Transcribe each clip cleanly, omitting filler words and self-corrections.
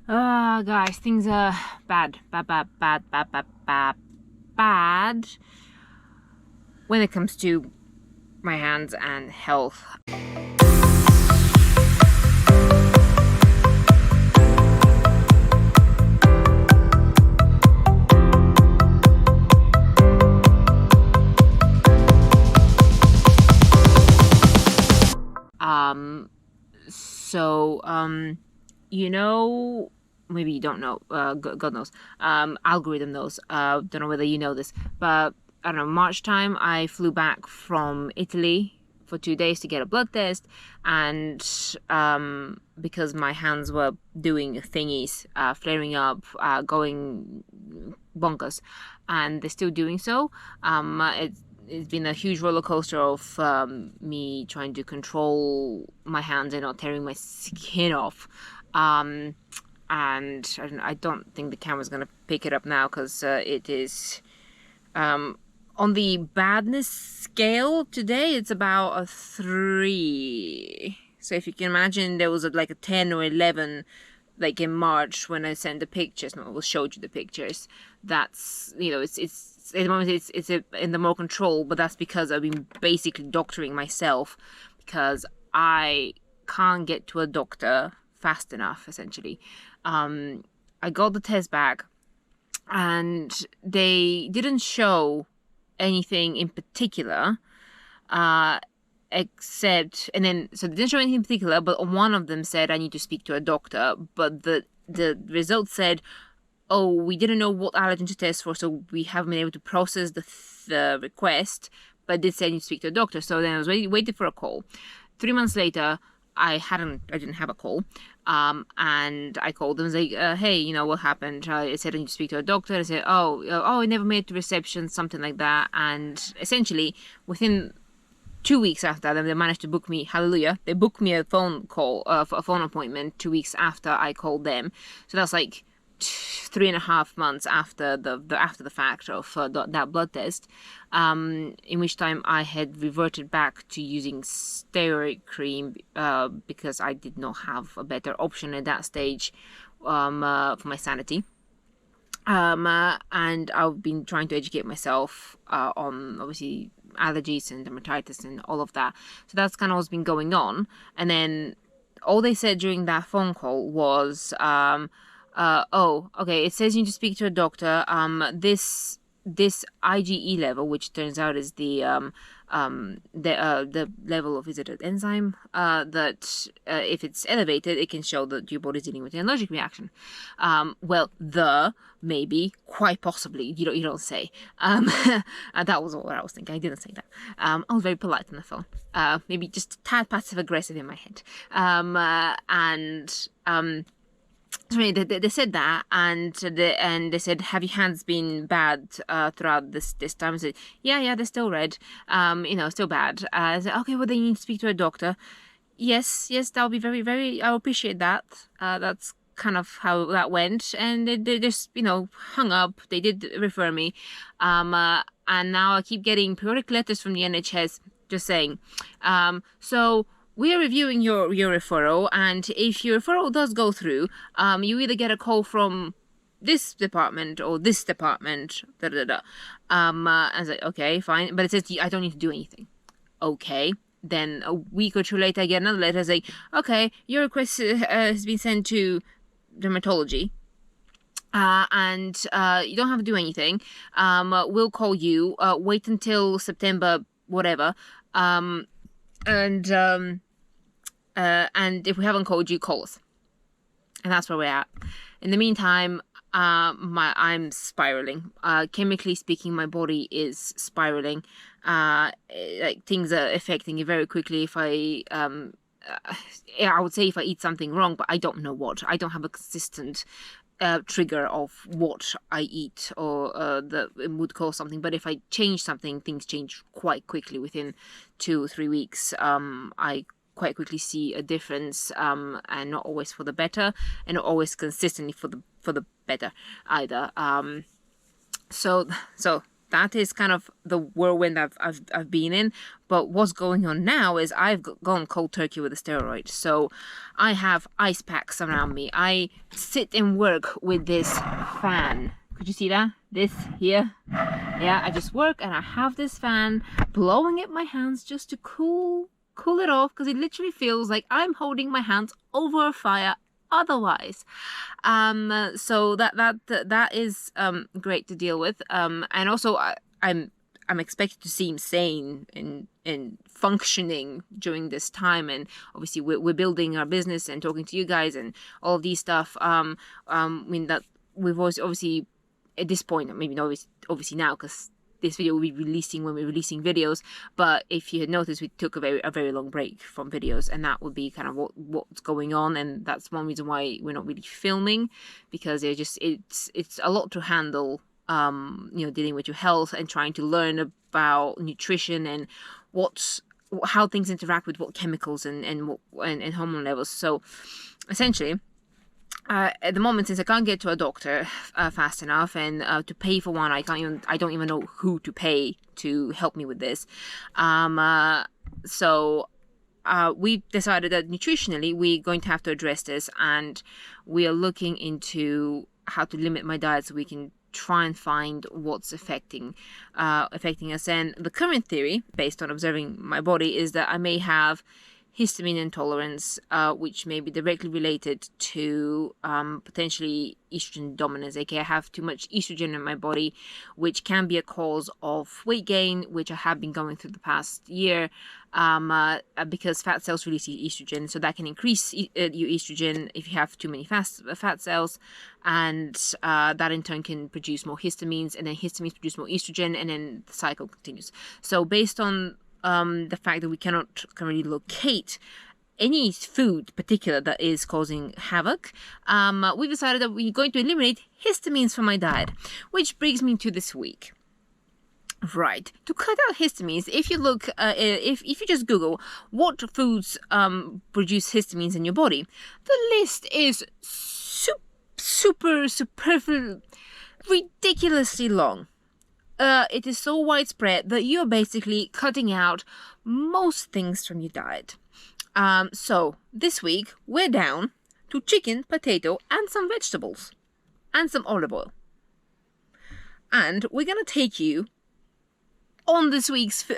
Guys, things are bad when it comes to my hands and health. You know, maybe you don't know, God knows, algorithm knows, don't know whether you know this, but I don't know, March time, I flew back from Italy for 2 days to get a blood test, and because my hands were doing thingies, flaring up, going bonkers, and they're still doing so. It's been a huge roller coaster of me trying to control my hands and not tearing my skin off. And I don't think the camera's going to pick it up now because it is on the badness scale today. It's about a 3. So if you can imagine, there was like a 10 or 11 like in March when I sent the pictures. No, I will show you the pictures. That's, it's at the moment it's in the more control, but that's because I've been basically doctoring myself because I can't get to a doctor fast enough, essentially. I got the test back and they didn't show anything in particular, except, and then, so they didn't show anything in particular, but one of them said I need to speak to a doctor, but the results said, oh, we didn't know what allergen to test for, so we haven't been able to process the request, but did say I need to speak to a doctor. So then I was waiting for a call. 3 months later, I didn't have a call, and I called them and was like, hey, what happened? I said I need to speak to a doctor. I said, oh, I never made it to reception, something like that. And essentially, within 2 weeks after that, they managed to book me. Hallelujah! They booked me a phone call, a phone appointment 2 weeks after I called them. So that's like 3.5 months after the fact of that blood test, in which time I had reverted back to using steroid cream because I did not have a better option at that stage for my sanity. And I've been trying to educate myself on obviously allergies and dermatitis and all of that. So that's kind of what's been going on. And then all they said during that phone call was, oh, okay, it says you need to speak to a doctor. This IgE level, which turns out is the level of, is it an enzyme that if it's elevated, it can show that your body's dealing with an allergic reaction. Well, maybe, quite possibly, you don't say. That was what I was thinking. I didn't say that. I was very polite on the phone. Maybe just a tad passive aggressive in my head. Sorry, they said that, and they said, have your hands been bad throughout this time? I said, yeah, they're still red, still bad. I said, okay, well, then you need to speak to a doctor. Yes, that'll be very, very, I appreciate that. That's kind of how that went, and they just, hung up. They did refer me, and now I keep getting periodic letters from the NHS just saying, so we are reviewing your referral, and if your referral does go through, you either get a call from this department or this department, I was like, okay, fine, but it says I don't need to do anything. Okay, then a week or two later, I get another letter saying, okay, your request has been sent to dermatology, and you don't have to do anything. We'll call you. Wait until September, whatever. And if we haven't called you, call us. And that's where we're at. In the meantime, I'm spiraling. Chemically speaking, my body is spiraling. Like things are affecting it very quickly. If I would say if I eat something wrong, but I don't know what. I don't have a consistent trigger of what I eat or that would cause something. But if I change something, things change quite quickly. Within 2 or 3 weeks, I quite quickly see a difference, and not always for the better, and not always consistently for the better either. So that is kind of the whirlwind I've been in. But what's going on now is I've gone cold turkey with the steroid. So I have ice packs around me. I sit and work with this fan. Could you see that? This here? Yeah, I just work and I have this fan blowing at my hands just to cool it off, because it literally feels like I'm holding my hands over a fire otherwise. So that is great to deal with. And also I'm expected to seem sane and functioning during this time, and obviously we're building our business and talking to you guys and all of these stuff. I mean, that we've always, obviously at this point, maybe not obviously now, because this video will be releasing when we're releasing videos, but if you had noticed, we took a very long break from videos, and that would be kind of what's going on. And that's one reason why we're not really filming, because it's a lot to handle, you know, dealing with your health and trying to learn about nutrition and how things interact with what chemicals and hormone levels. So essentially, at the moment, since I can't get to a doctor fast enough, and to pay for one, I don't even know who to pay to help me with this. So we decided that nutritionally we're going to have to address this, and we are looking into how to limit my diet so we can try and find what's affecting us. And the current theory, based on observing my body, is that I may have histamine intolerance, which may be directly related to potentially estrogen dominance, aka I have too much estrogen in my body, which can be a cause of weight gain, which I have been going through the past year, because fat cells release estrogen, so that can increase your estrogen if you have too many fat cells, and that in turn can produce more histamines, and then histamines produce more estrogen, and then the cycle continues. So based on the fact that we cannot currently locate any food particular that is causing havoc, we decided that we're going to eliminate histamines from my diet, which brings me to this week. Right, to cut out histamines, if you look, if you just Google what foods produce histamines in your body, the list is super ridiculously long. It is so widespread that you're basically cutting out most things from your diet. So this week we're down to chicken, potato, and some vegetables, and some olive oil. And we're gonna take you on this week's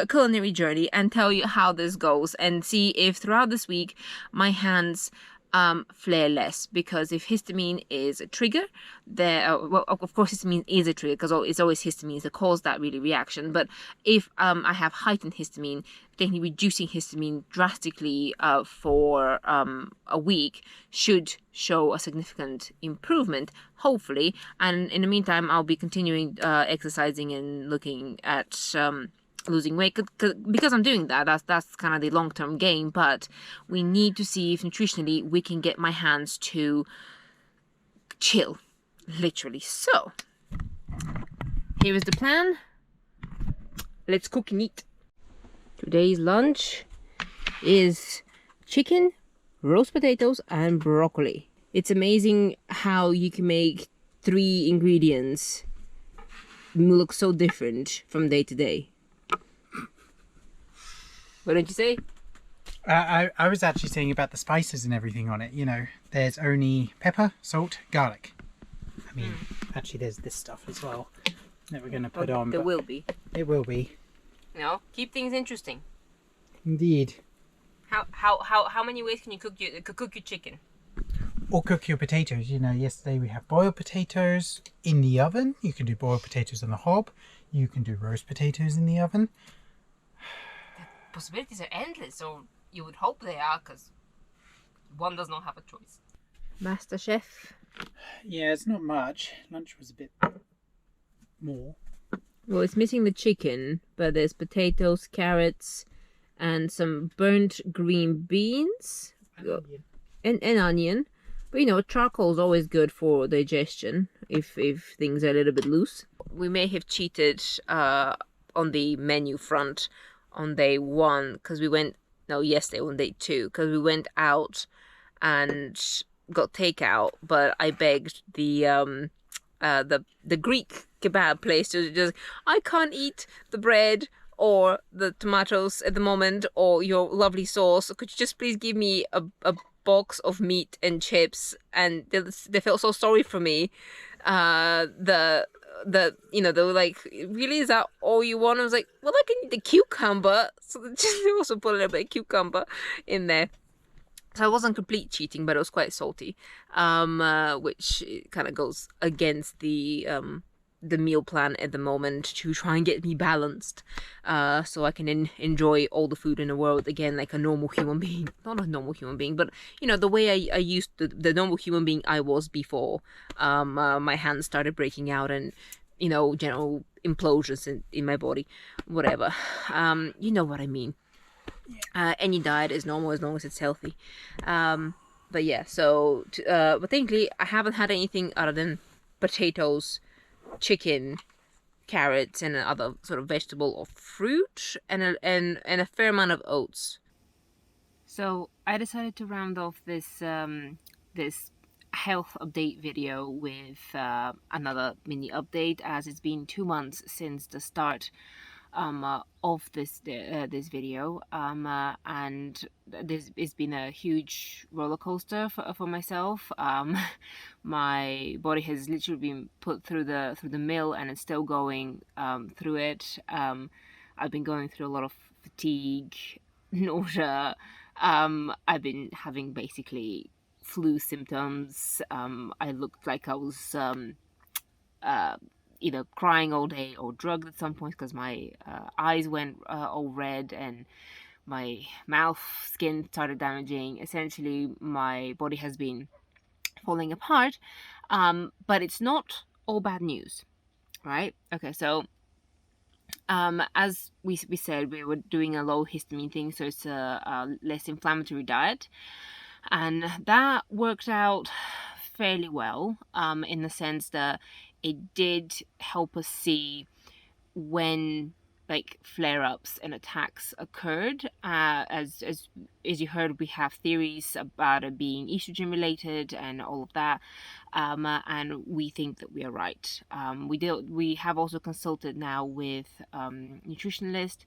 culinary journey and tell you how this goes, and see if throughout this week my hands flare less. Because if histamine is a trigger, well, of course histamine is a trigger, because it's always histamines that cause that really reaction. But if I have heightened histamine, technically reducing histamine drastically for a week should show a significant improvement, hopefully. And in the meantime, I'll be continuing exercising and looking at losing weight, because I'm doing that. That's kind of the long-term game. But we need to see if nutritionally we can get my hands to chill, literally. So here is the plan. Let's cook and eat. Today's lunch is chicken, roast potatoes, and broccoli. It's amazing how you can make 3 ingredients look so different from day to day. What did you say? I was actually saying about the spices and everything on it. You know, there's only pepper, salt, garlic. I mean, actually there's this stuff as well that we're going to put on. There will be. It will be. No, keep things interesting. Indeed. How many ways can you cook your chicken? Or cook your potatoes. You know, yesterday we have boiled potatoes in the oven. You can do boiled potatoes on the hob. You can do roast potatoes in the oven. Possibilities are endless, or you would hope they are, because one does not have a choice. Master Chef. Yeah, it's not much. Lunch was a bit more. Well, it's missing the chicken, but there's potatoes, carrots, and some burnt green beans. And onion. But you know, charcoal is always good for digestion if things are a little bit loose. We may have cheated on the menu front on day 1, because yesterday on day 2, because we went out and got takeout, but I begged the the Greek kebab place. Just I can't eat the bread or the tomatoes at the moment or your lovely sauce. Could you just please give me a box of meat and chips? And they felt so sorry for me. They were like, really, is that all you want? I was like, well, I can eat the cucumber. So they just also put a little bit of cucumber in there. So it wasn't complete cheating, but it was quite salty, which kind of goes against the meal plan at the moment to try and get me balanced, so I can enjoy all the food in the world again like a normal human being. Not a normal human being, but the way I used the normal human being I was before. My hands started breaking out and general implosions in my body, whatever. You know what I mean. Any diet is normal as long as it's healthy. But yeah, so but thankfully I haven't had anything other than potatoes, chicken, carrots, and other sort of vegetable or fruit, and a fair amount of oats. So I decided to round off this health update video with another mini update, as it's been 2 months since the start of this video, and this has been a huge roller coaster for myself. My body has literally been put through the mill, and it's still going through it. I've been going through a lot of fatigue, nausea. I've been having basically flu symptoms. I looked like I was either crying all day or drugged at some point because my eyes went all red and my mouth skin started damaging. Essentially, my body has been falling apart, but it's not all bad news, right? Okay, so as we said, we were doing a low histamine thing, so it's a less inflammatory diet, and that worked out fairly well, in the sense that it did help us see when like flare-ups and attacks occurred. As you heard, we have theories about it being estrogen related and all of that, and we think that we are right. We have also consulted now with nutritionalist,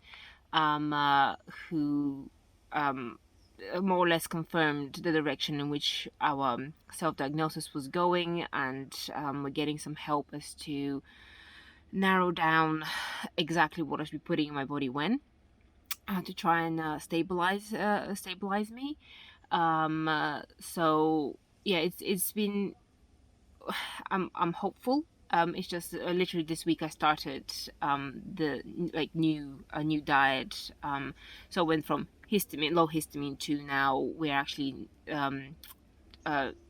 who more or less confirmed the direction in which our self-diagnosis was going, and we're getting some help as to narrow down exactly what I should be putting in my body when, to try and stabilize me. So yeah, it's been. I'm hopeful. It's just literally this week I started the new diet. So I went from low histamine, to now we're actually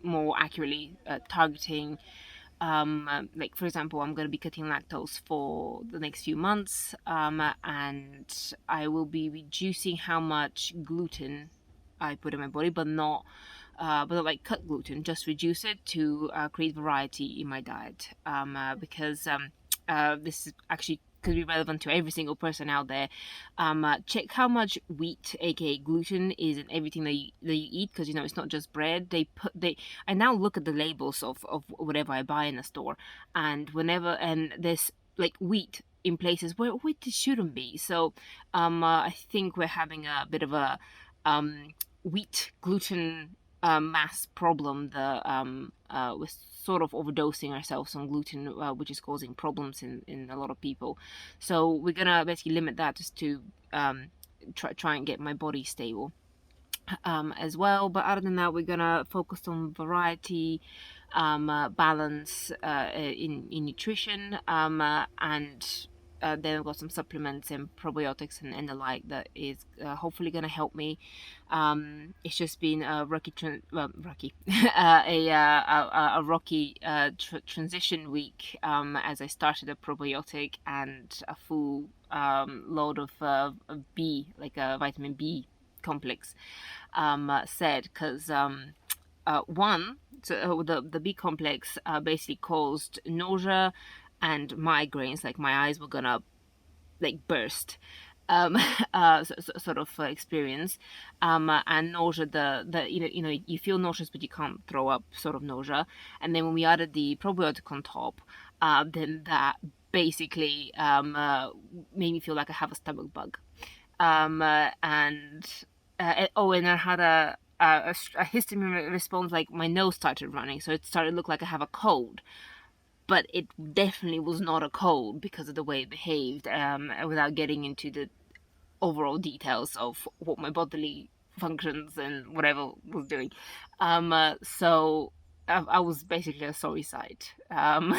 more accurately targeting. Like for example, I'm going to be cutting lactose for the next few months, and I will be reducing how much gluten I put in my body, but not like cut gluten, just reduce it to create variety in my diet, because this is actually could be relevant to every single person out there. Check how much wheat, aka gluten, is in everything that you eat, because it's not just bread. I now look at the labels of whatever I buy in a store, and there's like wheat in places where wheat shouldn't be. So I think we're having a bit of a wheat gluten mass problem. We're sort of overdosing ourselves on gluten, which is causing problems in a lot of people. So we're gonna basically limit that just to try and get my body stable, as well. But other than that, we're gonna focus on variety, balance in nutrition, and then I've got some supplements and probiotics and the like that is hopefully going to help me. It's just been a rocky a rocky transition week, as I started a probiotic and a full load of B, like a vitamin B complex, said, because the B complex basically caused nausea and migraines, like my eyes were gonna like burst, sort of experience, and nausea. The you feel nauseous but you can't throw up, sort of nausea. And then when we added the probiotic on top, then that basically made me feel like I have a stomach bug. And oh, and I had a histamine response, like my nose started running, so it started to look like I have a cold, but it definitely was not a cold because of the way it behaved. Without getting into the overall details of what my bodily functions and whatever was doing. So I was basically a sorry sight. Um,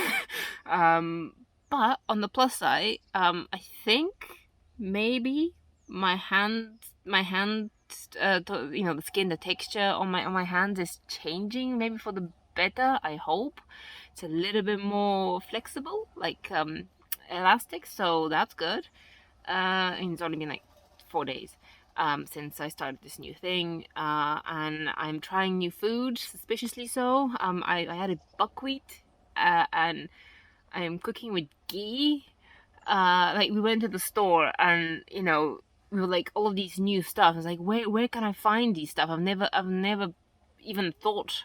but on the plus side, I think maybe my hand, the skin, the texture on my hands is changing, maybe for the better. I hope it's a little bit more flexible, like elastic. So that's good. And it's only been like 4 days since I started this new thing, and I'm trying new food, suspiciously so. I had a buckwheat, and I am cooking with ghee. Like, we went to the store, and we were like, all of these new stuff. I was like, where can I find these stuff? I've never even thought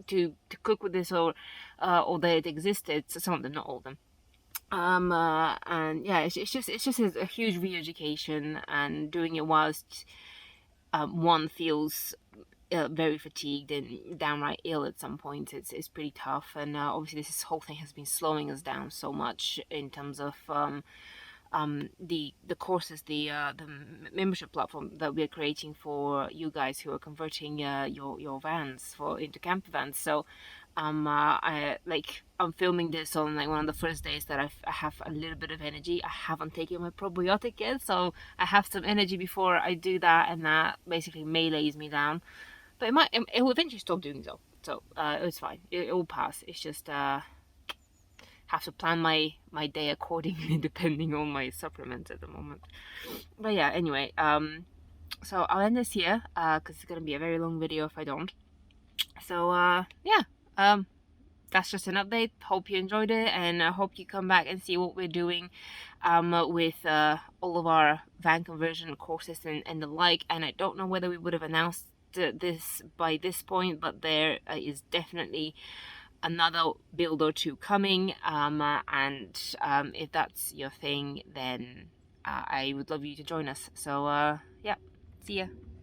to cook with this, or that it existed. So some of them, not all of them. And yeah, it's just a huge re-education, and doing it whilst one feels very fatigued and downright ill at some point. It's pretty tough, and obviously this whole thing has been slowing us down so much in terms of the courses, the membership platform that we're creating for you guys who are converting your vans into camper vans. So I'm filming this on like one of the first days that I have a little bit of energy. I haven't taken my probiotic yet, so I have some energy before I do that, and that basically melees me down. But it will eventually stop doing so. So it's fine. It will pass. It's just have to plan my day accordingly depending on my supplements at the moment. But yeah, anyway, so I'll end this here because it's gonna be a very long video if I don't. So yeah, that's just an update. Hope you enjoyed it, and I hope you come back and see what we're doing with all of our van conversion courses and the like. And I don't know whether we would have announced this by this point, but there is definitely another build or two coming, and if that's your thing, then I would love you to join us. So yeah, see ya.